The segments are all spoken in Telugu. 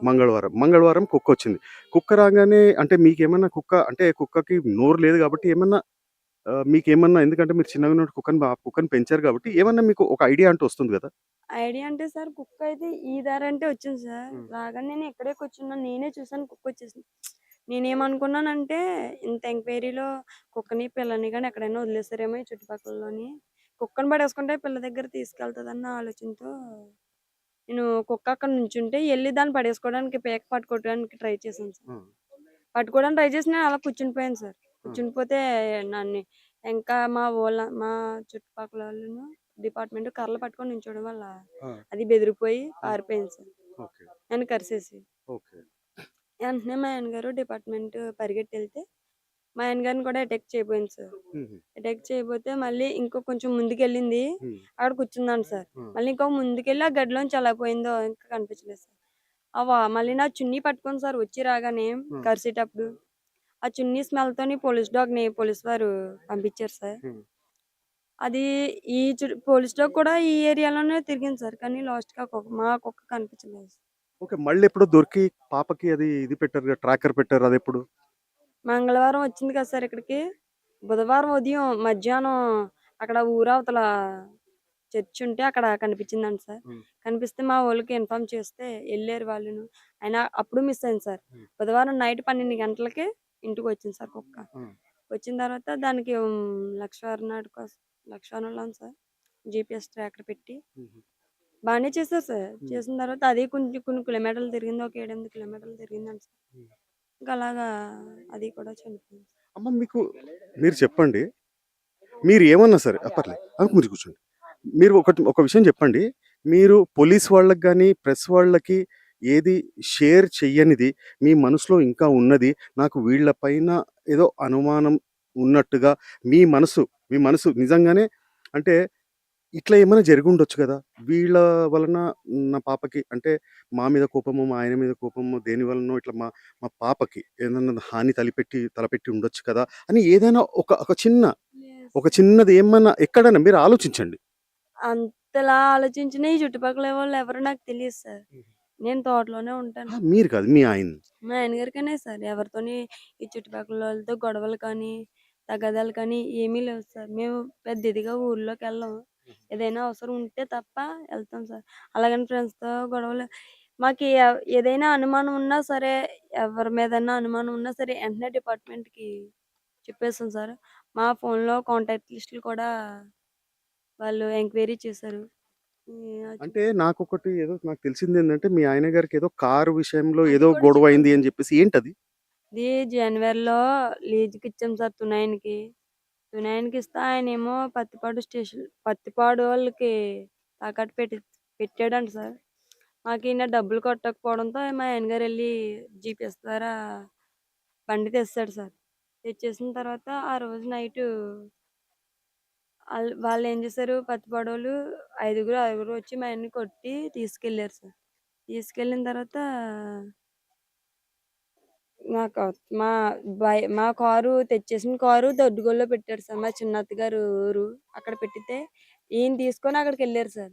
మంగళవారం. మంగళవారం కుక్కొచ్చింది. కుక్క రాగానే అంటే మీకేమన్నా అంటే కుక్కకి నోరు లేదు గాబట్టి ఏమన్నా మీకేమన్నా ఎందుకంటే మీరు చిన్నగా ఉన్నప్పుడు కుక్కని పెంచారు గాబట్టి ఏమన్నా మీకు ఒక ఐడియా అంటూ వస్తుంది గదా! ఐడియా అంటే సార్ కుక్క అయితే ఈ దారంటే వచ్చింది సార్. హ్మ్. రాగానే నేను ఇక్కడే కూర్చున్నాను. నేనే చూసాను కుక్కొచ్చేసింది. నేనేమనుకున్నానంటే ఇంత ఎంక్వైరీలో కుక్కని, పిల్లని గాని ఎక్కడైనా వదిలేసారేమో ఈ చుట్టుపక్కలలోని. కుక్కని పడేసుకుంటే పిల్ల దగ్గర తీసుకెళ్తదన్న ఆలోచనతో నేను కుక్క అక్కడ నుంచుంటే ఎళ్లి దాన్ని పడేసుకోవడానికి పీక పట్టుకోవడానికి ట్రై చేశాను సార్. ఆ! పట్టుకోవడానికి ట్రై చేసి నేను అలా కూర్చునిపోయాను సార్. ఆ! కూర్చునిపోతే నన్ను ఇంకా మా చుట్టుపక్కలోళ్ళను డిపార్ట్‌మెంట్ కర్రలు పట్టుకొని నించోవడం వల్ల ఆ! అది బెదిరిపోయి హ్మ్. పారిపోయింది సార్. ఓకే. నన్ను కరిసేసి. ఓకే. వెంటనే మా ఆయన గారు డిపార్ట్‌మెంట్ పరిగెట్టెళ్తే మా ఆయన గారిని కూడా అటాక్ చేయబోయింది సార్. హుహు. అటాక్ చేయబోతే మళ్ళీ ఇంకో కొంచెం ముందుకెళ్ళింది. హ్మ్. అక్కడ కూర్చుందంట సార్. ఆ! మళ్ళీ ఇంకో ముందుకెళ్ళి ఆ గదిలోంచి ఎలా పోయిందో ఇంకా కనిపించలేదు సార్. మళ్ళీ నా చున్నీ పట్టుకొని సార్ వచ్చి రాగానే ఆ! కరిసేటప్పుడు ఆ చున్నీ స్మెల్‌తోని పోలీస్ వారు పంపించారు సార్. హ్మ్. అది పోలీస్ డాగ్ కూడా ఈ ఏరియాలోనే తిరిగింది సార్. కానీ లాస్ట్‌కి మా కుక్క కనిపించలేదు. ఓకే. మళ్ళెప్పుడో దొరికి పాపకి అది ఇది పెట్టారుగా ట్రాకర్ పెట్టారు అదెప్పుడు? మంగళవారం వచ్చింది కదా సార్ ఇక్కడికి. బుధవారం ఉదయం మధ్యాహ్నం అక్కడ ఊరవతల చర్చుంటే అక్కడ కనిపించిందంట సార్. హ్మ్. కనిపిస్తే మా వోళ్ళకి ఇన్ఫార్మ్ చేస్తే ఎళ్లారు వాళ్ళును. అయినా అప్పుడు మిస్ అయింది సార్. హ్మ్. బుధవారం నైట్ 12 గంటలకి ఇంటికొచ్చింది సార్ కుక్క. ఆ! వచ్చిన తర్వాత దానికి లక్షన్నర కోసం లక్షన్నరలో సార్ జీపీఎస్ ట్రాకర్ పెట్టి హుహు. బానే చేశారు సార్. హ్మ్. చేసిన తర్వాత అది కొంచెం కొన్ని కిలోమీటర్లు తిరిగింది. ఒక 7, 8 కిలోమీటర్లు తిరిగిందంట సార్. హ్మ్. ఇంక అలాగా అది కూడా చనిపోయింది. అమ్మ మీరు చెప్పండి. మీరు ఏమన్నా సరే పర్లేదు. మీరు కూర్చోండి. మీరు ఒక విషయం చెప్పండి. మీరు పోలీస్ వాళ్ళకి గాని, ప్రెస్ వాళ్ళకి ఏది షేర్ చెయ్యనిది మీ మనసులో ఇంకా ఉన్నది. నాకు వీళ్ళ పైన ఏదో అనుమానం ఉన్నట్టుగా మీ మనసు నిజంగానే అంటే ఇట్లా ఏమైనా జరిగుండొచ్చు గదా! వీళ్ళ వలన నా పాపకి అంటే మా మీద కోపమో, మా ఆయన మీద కోపమో దేని వలనో ఇట్లా మా పాపకి ఏదన్నా హాని తలపెట్టి ఉండొచ్చు కదా! అని ఏదైనా లేదు ఒక సార్. చిన్నది ఏమన్నా ఎక్కడైనా మీరు ఆలోచించండి. అంతలా ఆలోచించిన ఈ చుట్టుపక్కల వాళ్ళెవరో నాకు తెలీదు సార్. నేను తోటలోనే ఉంటాను. మీరు కాదు మీ ఆయన. మా ఆయన గారికనే సార్. ఎవరితోని ఈ చుట్టుపక్కలోళ్ళతో గొడవలు కానీ, తగాదాలు కానీ ఏమీ లేవు సార్. మేము పెద్ద ఇదిగా ఊర్లోకెళ్ళం. ఏదైనా అవసరం ఉంటే తప్ప ఎళ్తాం సార్. అలాగని ఫ్రెండ్స్‌తో గొడవలు మాకు ఏదైనా అనుమానం ఉన్నా సరే, ఎవరి మీదన్నా అనుమానం ఉన్నా సరే, వెంటనే డిపార్ట్‌మెంట్‌కి చెప్పేస్తాం సార్. మా ఫోన్‌లో కాంటాక్ట్ లిస్టులు కూడా వాళ్ళు ఎంక్వైరీ చేశారు. అంటే నాకు తెలిసిందేంటంటే మీ ఆయన గారికి ఏదో కారు విషయంలో అది ఏదో కూడా చెప్పాను గొడవయింది సార్. అని జెప్పేసి ఏంటది? ఇది జనవరిలో లీజుకిచ్చాం సార్ తునాయినికి. తునాయినికి ఇస్తే ఆయనేమో పత్తిపాడు వాళ్ళకి తాకట్టు పెట్టాడంట సార్. మాకీయన డబ్బులు కట్టకపోవడంతో మా ఆయన గారెళ్లి జీపీఎస్ ద్వారా బండి తెచ్చేసాడు సార్. తెచ్చేసిన తర్వాత ఆ రోజు నైటు వాళ్ళేం చేశారు పత్తిపాడోళ్ళు ఆరుగురు వచ్చి మా ఆయన్ని కొట్టి తీసుకెళ్లారు సార్. తీసుకెళ్ళిన తర్వాత మాకా మా మా కారు తెచ్చేసిన కారు దొడ్డిగోల్లో పెట్టారు సార్. మా చిన్నత్త గారు ఊరు. అక్కడ పెట్టితే ఈయన తీసుకొని అక్కడికెళ్లారు సార్.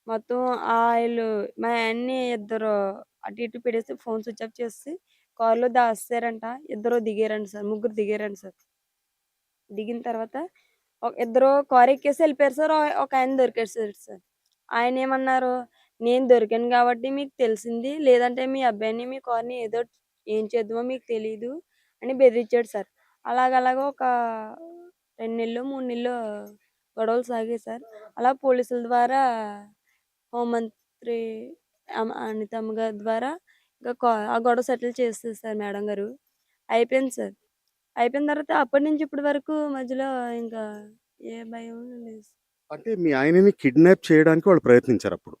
మొత్తం ఆళ్ళు మా ఆయన్ని ఇద్దరు అటు ఇటు పెట్టేసి ఫోన్ స్విచ్ ఆఫ్ చేసేసి కారులో దాసేసారంట. ఇద్దరు దిగారంట సార్. ముగ్గురు దిగారంట సార్. దిగిన తర్వాత ఇద్దరు కారు ఎక్కేసి ఎళ్ళిపోయారు సార్. ఒకాయన దొరికేసాడు సార్. ఆయనేమన్నారు, "నేను దొరికాను కాబట్టి మీకు తెలిసింది. లేదంటే మీ అబ్బాయిని, మీ కార్‌ని ఏం చేద్దామో మీకు తెలీదు" అని బెదిరించాడు సార్. అలాగలాగా ఒక 2 నెల్లో, 3 నెల్లో గొడవలు సాగాయి సార్. అలా పోలీసుల ద్వారా హోంమంత్రి అనితమ్మ గారి ద్వారా ఇంకా ఆ గొడవ సెటిల్ చేసేసారు మేడం గారు. అయిపోయింది సార్. అయిపోయిన తర్వాత అప్పటి నుంచి ఇప్పటి వరకు మధ్యలో ఇంకా ఏ భయం లేదు. అంటే మీ ఆయనని కిడ్నాప్ చేయడానికి వాళ్ళు ప్రయత్నించారప్పుడు.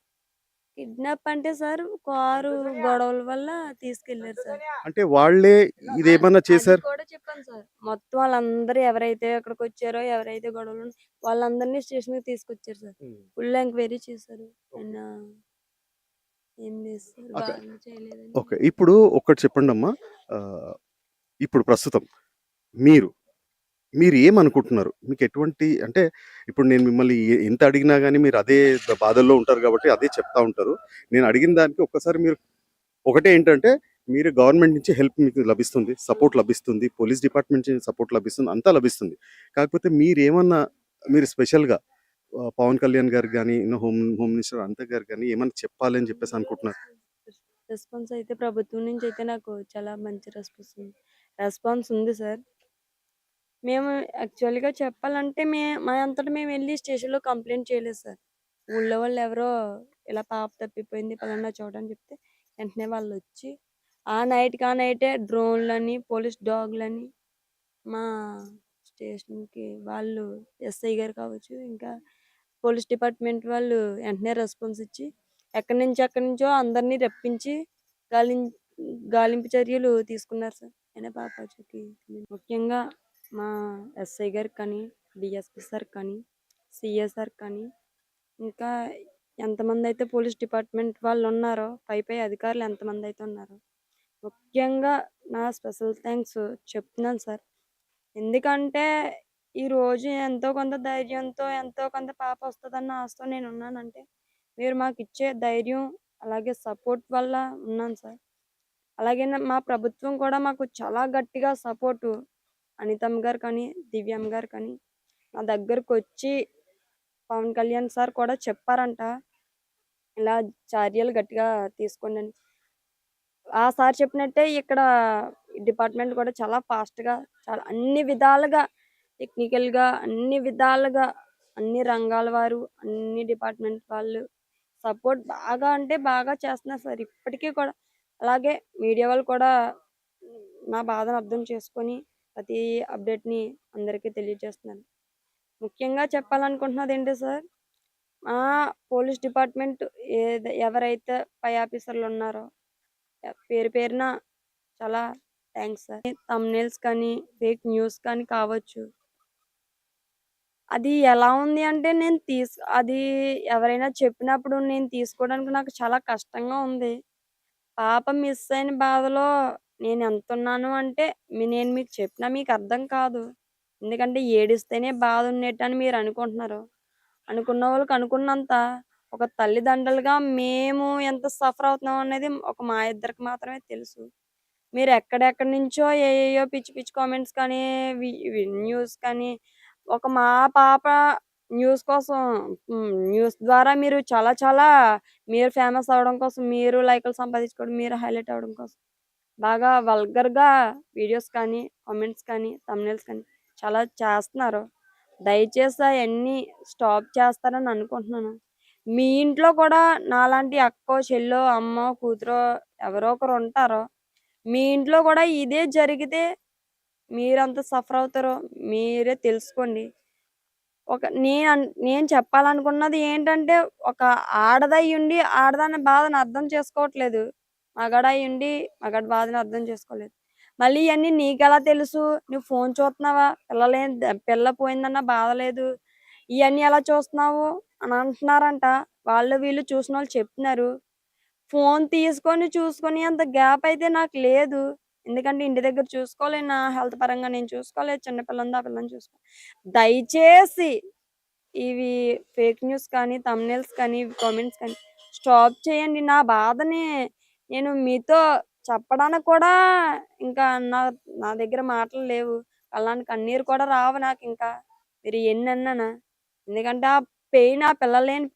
కిడ్నాప్ అంటే సార్ కారు గొడవల వల్ల తీసుకెళ్లారు సార్. అంటే వాళ్ళే ఇదేమన్నా అది చేసారు కూడా చెప్పాను సార్. మొత్తం వాళ్ళందరూ ఎవరైతే అక్కడికొచ్చారో, ఎవరైతే గొడవలు వాళ్ళందరిని స్టేషన్‌కి తీసుకొచ్చారు సార్. హ్మ్. ఫుల్ ఎంక్వైరీ చేశారు. ఓకే. ఆయన ఏం లేదు సార్. ఓకే. బాగా చేయలేదని. ఓకే. ఇప్పుడు ఒక్కటి చెప్పండమ్మా. ఆహ్, ఇప్పుడు ప్రస్తుతం మీరు మీరేమనుకుంటున్నారు? మీకెటువంటి అంటే ఇప్పుడు నేను మిమ్మల్ని ఎంత అడిగినా గాని మీరు అదే బాధల్లో ఉంటారు గాబట్టి అదే చెప్తా ఉంటారు. నేను అడిగిన దానికి ఒక్కసారి మీరు ఒకటే ఏంటంటే మీరు గవర్నమెంట్ నుంచి హెల్ప్ మీకు లభిస్తుంది, సపోర్ట్ లభిస్తుంది, పోలీస్ డిపార్ట్మెంట్ నుంచి సపోర్ట్ లభిస్తుంది, అంతా లభిస్తుంది. కాకపోతే మీరేమన్నా మీరు స్పెషల్‌గా పవన్ కళ్యాణ్ గారికి గాని, హోమ్ హోమ్ మినిస్టర్ అనిత గారికి గాని ఏమన్నా చెప్పాలి అని చెప్పేసి అనుకుంటున్నారా? రెస్పాన్స్ అయితే ప్రభుత్వం నుంచి అయితే నాకు చాలా మంచి రెస్పాన్స్ ఉంది సార్. మేము యాక్చువల్‌గా చెప్పాలంటే మా అంతట మేము వెళ్లి స్టేషన్‌లో కంప్లెయింట్ చేయలేదు సార్. ఊళ్ళో వాళ్ళెవరో ఇలా పాప తప్పిపోయింది పలానా చోట అని చెప్తే వెంటనే వాళ్ళొచ్చి ఆ నైట్‌కి ఆ నైటే డ్రోన్‌లని, పోలీస్ డాగ్‌లని మా స్టేషన్‌కి వాళ్ళు ఎస్ఐ గారు కావచ్చు, ఇంకా పోలీస్ డిపార్ట్మెంట్ వాళ్ళు వెంటనే రెస్పాన్స్ ఇచ్చి ఎక్కడి నుంచో అందరిని రప్పించి గాలిం గాలింపు చర్యలు తీసుకున్నారు సార్. అయినా పాపాచుకి ముఖ్యంగా మా ఎస్ఐ గారికి కానీ, డిఎస్పి సార్ కానీ, సిఏ సార్ కానీ, ఇంకా ఎంతమందైతే పోలీస్ డిపార్ట్మెంట్ వాళ్ళున్నారో, పై అధికారులు ఎంతమందైతే ఉన్నారో, ముఖ్యంగా నా స్పెషల్ థాంక్స్ చెప్తున్నాను సార్. ఎందుకంటే, ఈరోజు ఎంతో కొంత ధైర్యంతో, ఎంతో కొంత పాపొస్తదన్న ఆశతో నేనున్నానంటే, మీరు మాకిచ్చే ధైర్యం, అలాగే సపోర్ట్ వల్ల ఉన్నాను సార్. అలాగే మా ప్రభుత్వం కూడా మాకు చాలా గట్టిగా సపోర్టు అనితమ్మ గారు కానీ, దివ్యమ్మ గారు కానీ, నా దగ్గరకొచ్చి పవన్ కళ్యాణ్ సార్ కూడా చెప్పారంట. ఇలా చర్యలు గట్టిగా తీసుకోండని. ఆ సార్ చెప్పినట్టే ఇక్కడ డిపార్ట్మెంట్ కూడా చాలా ఫాస్ట్‌గా చాలా అన్ని విధాలుగా టెక్నికల్‌గా అన్ని విధాలుగా అన్ని రంగాల వారు, అన్ని డిపార్ట్మెంట్ వాళ్ళు సపోర్ట్ బాగా అంటే బాగా చేస్తున్నారు సార్. ఇప్పటికీ కూడా అలాగే మీడియా వాళ్ళు కూడా నా బాధను అర్థం చేసుకొని ప్రతి అప్డేట్‌ని అందరికీ తెలియజేస్తున్నారు. ముఖ్యంగా చెప్పాలనుకుంటున్నదేంటి సార్, మా పోలీస్ డిపార్ట్మెంట్ ఎవరైతే పై ఆఫీసర్‌లున్నారో పేరు పేరున చాలా థాంక్స్ సార్. థంబ్‌నెయిల్స్ కానీ, ఫేక్ న్యూస్ కానీ కావచ్చు. అది ఎలా ఉంది అంటే అది ఎవరైనా చెప్పినప్పుడు నేను తీసుకోవడానికి నాకు చాలా కష్టంగా ఉంది. పాప మిస్ అయిన బాధలో నేనెంతున్నాను అంటే నేను మీకు చెప్పినా మీకు అర్థం కాదు. ఎందుకంటే ఏడిస్తేనే బాధ ఉన్నట్టని మీరు అనుకుంటున్నారు. అనుకున్న వాళ్ళకి అనుకున్నంత ఒక తల్లిదండ్రులుగా మేము ఎంత సఫర్ అవుతున్నాం అనేది మా ఇద్దరికి మాత్రమే తెలుసు. మీరు ఎక్కడెక్కడి నుంచో ఏయేయో పిచ్చి పిచ్చి కామెంట్స్ కానీ, న్యూస్ కానీ, మా పాప న్యూస్ కోసం న్యూస్ ద్వారా మీరు చాలా చాలా మీరు ఫేమస్ అవ్వడం కోసం, మీరు లైకులు సంపాదించుకోవడం, మీరు హైలైట్ అవ్వడం కోసం బాగా వల్గర్‌గా వీడియోస్ కానీ, కామెంట్స్ కానీ, థంబ్‌నెయిల్స్ కానీ చాలా చేస్తున్నారు. దయచేసి అయన్నీ స్టాప్ చేస్తారని అనుకుంటున్నాను. మీ ఇంట్లో కూడా నాలాంటి అక్కో, చెల్లో, అమ్మో, కూతురో ఎవరో ఒకరు ఉంటారు. మీ ఇంట్లో కూడా ఇదే జరిగితే మీరెంత సఫర్ అవుతారో మీరే తెలుసుకోండి. నేను చెప్పాలనుకున్నది ఏంటంటే, ఒక ఆడదయ్యుండి ఆడదాని బాధను అర్థం చేసుకోవట్లేదు. మగాడయ్యుండి మగాడి బాధను అర్థం చేసుకోలేదు. మళ్ళీ ఇయన్నీ నీకెలా తెలుసు? నువ్వు ఫోను చూత్తన్నావా? పిల్ల పోయిందన్న బాధ లేదు. ఇయన్నీ ఎలా చూస్తున్నావు? అని అంటున్నారంట. వాళ్ళు వీళ్ళు చూసినోళ్ళు చెప్తున్నారు. ఫోను తీసుకొని చూసుకునే అంత గ్యాప్ అయితే నాకు లేదు. ఎందుకంటే ఇంటి దగ్గర చూసుకోవాలి. నా హెల్త్ పరంగా నేను చూసుకోవాలి. చిన్న పిల్లుంది. ఆ పిల్లని దయచేసి ఇవి ఫేక్ న్యూస్ కానీ, థంబ్‌నెయిల్స్ కానీ, కామెంట్స్ కానీ స్టాప్ చేయండి. నా బాధని నేను మీతో చెప్పడానికి కూడా ఇంకా నా దగ్గర మాటలు లేవు. కళ్ళాన కన్నీరు కూడా రావు నాకింకా. మీరు ఎన్నన్నానా. ఎందుకంటే ఆ పిల్ల లేని